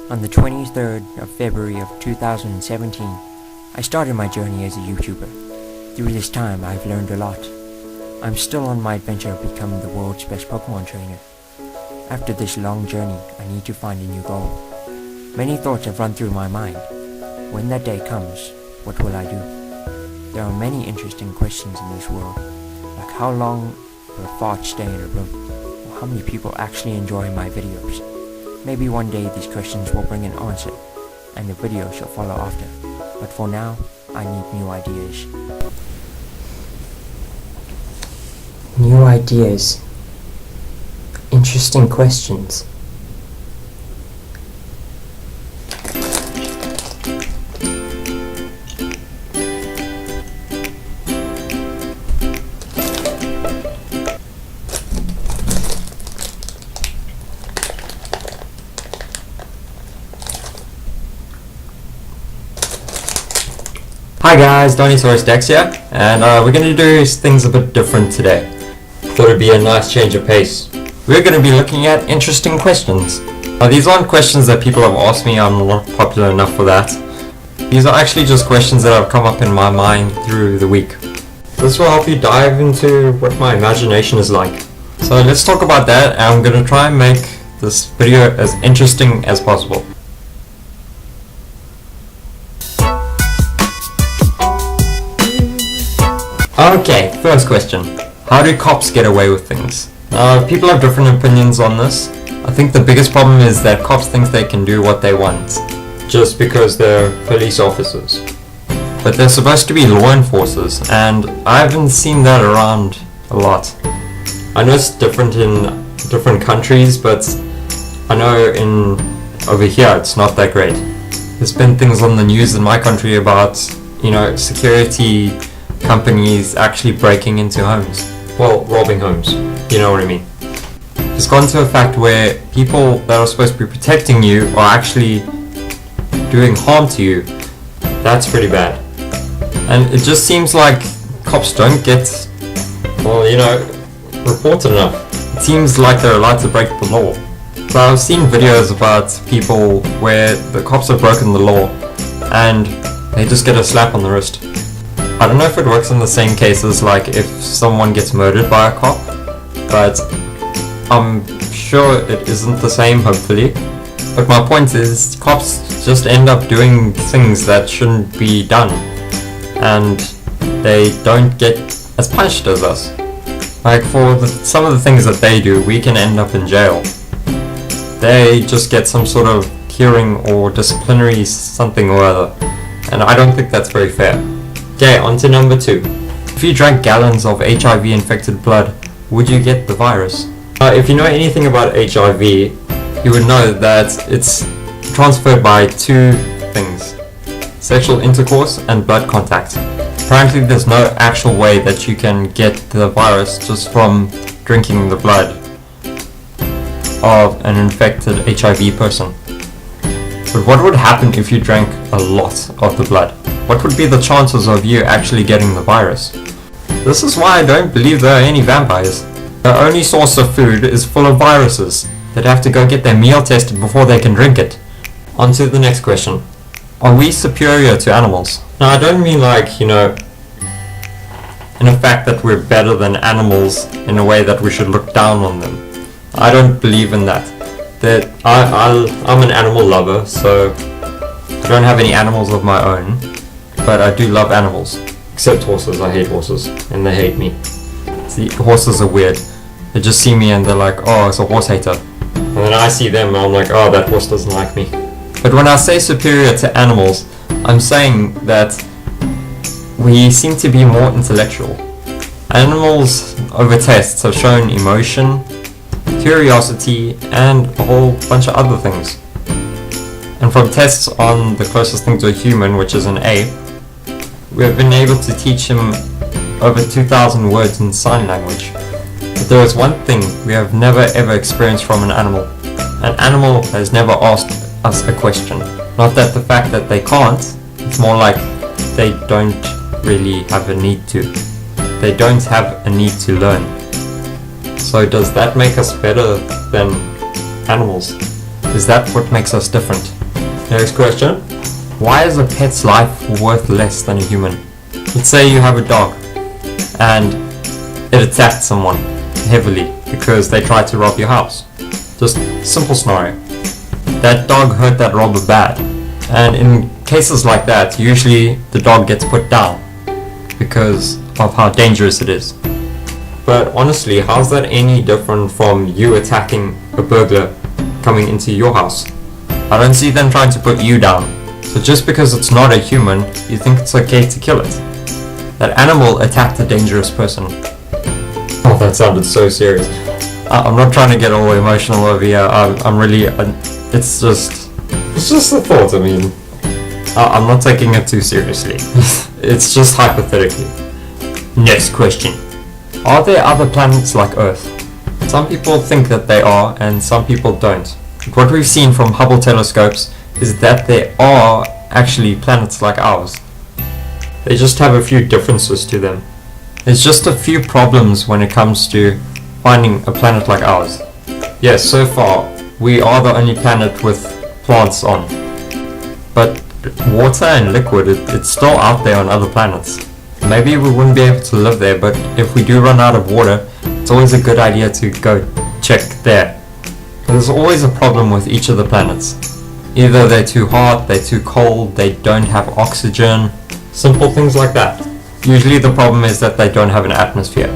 On the 23rd of February of 2017, I started my journey as a YouTuber. Through this time, I've learned a lot. I'm still on my adventure of becoming the world's best Pokemon trainer. After this long journey, I need to find a new goal. Many thoughts have run through my mind. When that day comes, what will I do? There are many interesting questions in this world, like how long will a fart stay in a room, or how many people actually enjoy my videos. Maybe one day these questions will bring an answer, and the video shall follow after. But for now, I need new ideas. New ideas. Interesting questions. Hi guys, Dinosaurus Dex here, and we're going to do things a bit different today. Thought it'd be a nice change of pace. We're going to be looking at interesting questions. Now these aren't questions that people have asked me, I'm not popular enough for that. These are actually just questions that have come up in my mind through the week. This will help you dive into what my imagination is like. So let's talk about that, and I'm going to try and make this video as interesting as possible. Okay, first question. How do cops get away with things? People have different opinions on this. I think the biggest problem is that cops think they can do what they want, just because they're police officers. But they're supposed to be law enforcers, and I haven't seen that around a lot. I know it's different in different countries, but I know over here it's not that great. There's been things on the news in my country about, security companies actually breaking into homes. Well, robbing homes. You know what I mean. It's gone to a fact where people that are supposed to be protecting you are actually doing harm to you. That's pretty bad. And it just seems like cops don't get, reported enough. It seems like they're allowed to break the law. So I've seen videos about people where the cops have broken the law and they just get a slap on the wrist. I don't know if it works in the same cases like if someone gets murdered by a cop, but I'm sure it isn't the same, hopefully. But my point is, cops just end up doing things that shouldn't be done, and they don't get as punished as us. Like for some of the things that they do, we can end up in jail. They just get some sort of hearing or disciplinary something or other, and I don't think that's very fair. Okay, on to number 2. If you drank gallons of HIV infected blood, would you get the virus? If you know anything about HIV, you would know that it's transferred by 2 things: sexual intercourse and blood contact. Apparently there's no actual way that you can get the virus just from drinking the blood of an infected HIV person. But what would happen if you drank a lot of the blood? What would be the chances of you actually getting the virus? This is why I don't believe there are any vampires. Their only source of food is full of viruses. They'd have to go get their meal tested before they can drink it. On to the next question. Are we superior to animals? Now I don't mean in a fact that we're better than animals in a way that we should look down on them. I don't believe in that. I'm an animal lover, so I don't have any animals of my own. But I do love animals. Except horses. I hate horses. And they hate me. See, horses are weird. They just see me and they're like, oh, it's a horse hater. And then I see them and I'm like, oh, that horse doesn't like me. But when I say superior to animals, I'm saying that we seem to be more intellectual. Animals over tests have shown emotion, curiosity, and a whole bunch of other things. And from tests on the closest thing to a human, which is an ape, we've been able to teach him over 2,000 words in sign language. But there is one thing we have never ever experienced from an animal. An animal has never asked us a question. Not that the fact that they can't, it's more like they don't really have a need to. They don't have a need to learn. So does that make us better than animals? Is that what makes us different? Next question. Why is a pet's life worth less than a human? Let's say you have a dog and it attacked someone heavily because they tried to rob your house. Just simple scenario. That dog hurt that robber bad. And in cases like that, usually the dog gets put down because of how dangerous it is. But honestly, how's that any different from you attacking a burglar coming into your house? I don't see them trying to put you down. So just because it's not a human, you think it's okay to kill it. That animal attacked a dangerous person. Oh, that sounded so serious. I'm not trying to get all emotional over here. I'm really... it's just a thought, I mean. I'm not taking it too seriously. It's just hypothetically. Next question. Are there other planets like Earth? Some people think that they are, and some people don't. But what we've seen from Hubble telescopes is that there are actually planets like ours. They just have a few differences to them. There's just a few problems when it comes to finding a planet like ours. Yes, so far, we are the only planet with plants on. But water and liquid, it's still out there on other planets. Maybe we wouldn't be able to live there, but if we do run out of water, it's always a good idea to go check there. There's always a problem with each of the planets. Either they're too hot, they're too cold, they don't have oxygen, simple things like that. Usually the problem is that they don't have an atmosphere.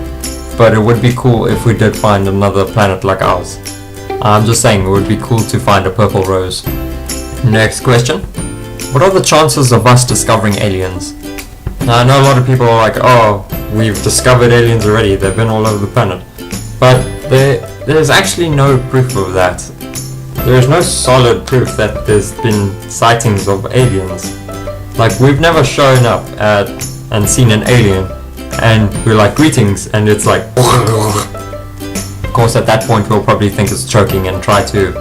But it would be cool if we did find another planet like ours. I'm just saying it would be cool to find a purple rose. Next question. What are the chances of us discovering aliens? Now I know a lot of people are like, oh, we've discovered aliens already, they've been all over the planet. But there's actually no proof of that. There is no solid proof that there's been sightings of aliens. Like, we've never shown up and seen an alien and we're like, greetings, and it's like of course at that point we'll probably think it's choking and try to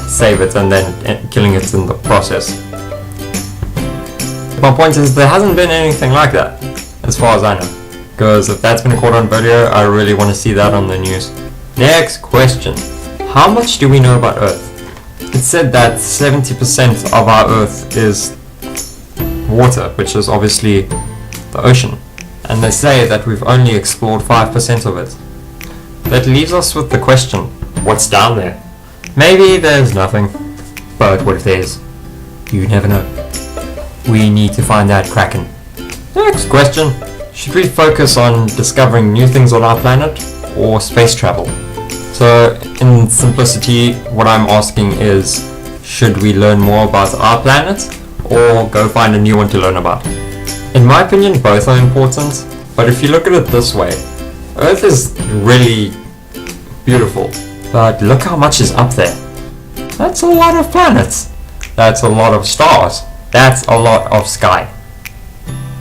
save it and then killing it in the process. My point is, there hasn't been anything like that, as far as I know. Because if that's been caught on video, I really want to see that on the news. Next question. How much do we know about Earth? It's said that 70% of our Earth is water, which is obviously the ocean. And they say that we've only explored 5% of it. That leaves us with the question, what's down there? Maybe there's nothing. But what if there is? You never know. We need to find that Kraken. Next question. Should we focus on discovering new things on our planet or space travel? So in simplicity, what I'm asking is, should we learn more about our planet or go find a new one to learn about? In my opinion, both are important, but if you look at it this way, Earth is really beautiful, but look how much is up there. That's a lot of planets. That's a lot of stars. That's a lot of sky.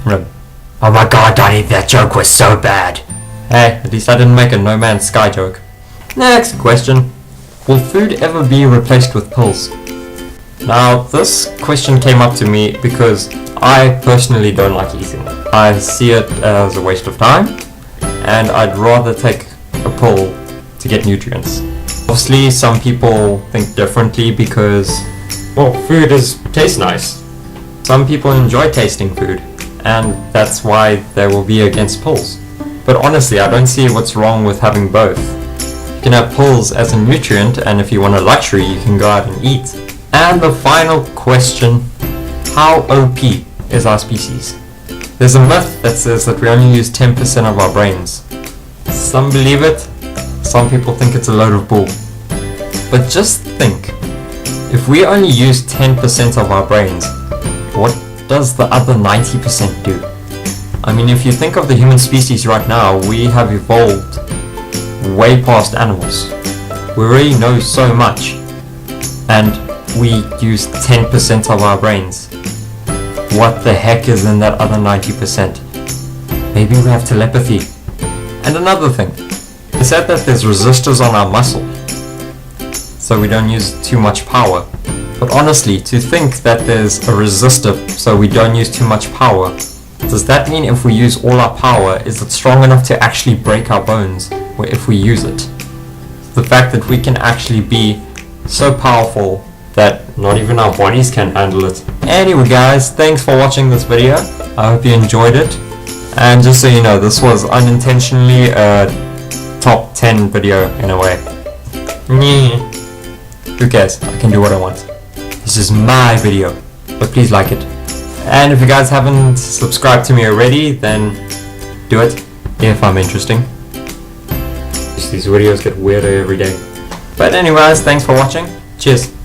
Oh my god, Donnie, that joke was so bad. Hey, at least I didn't make a No Man's Sky joke. Next question. Will food ever be replaced with pills? Now, this question came up to me because I personally don't like eating. I see it as a waste of time, and I'd rather take a pill to get nutrients. Obviously, some people think differently because, well, food tastes nice. Some people enjoy tasting food, and that's why they will be against pills. But honestly, I don't see what's wrong with having both. You can have pills as a nutrient, and if you want a luxury, you can go out and eat. And the final question, how OP is our species? There's a myth that says that we only use 10% of our brains. Some believe it, some people think it's a load of bull. But just think, if we only use 10% of our brains, what does the other 90% do? I mean, if you think of the human species right now, we have evolved way past animals. We already know so much, and we use 10% of our brains. What the heck is in that other 90%? Maybe we have telepathy. And another thing, they said that there's resistors on our muscle, so we don't use too much power. But honestly, to think that there's a resistor so we don't use too much power, does that mean if we use all our power, is it strong enough to actually break our bones, or if we use it? The fact that we can actually be so powerful that not even our bodies can handle it. Anyway guys, thanks for watching this video. I hope you enjoyed it. And just so you know, this was unintentionally a top 10 video in a way. Who cares? I can do what I want. This is my video, but please like it. And if you guys haven't subscribed to me already, then do it, if I'm interesting. These videos get weirder every day. But anyways, thanks for watching. Cheers.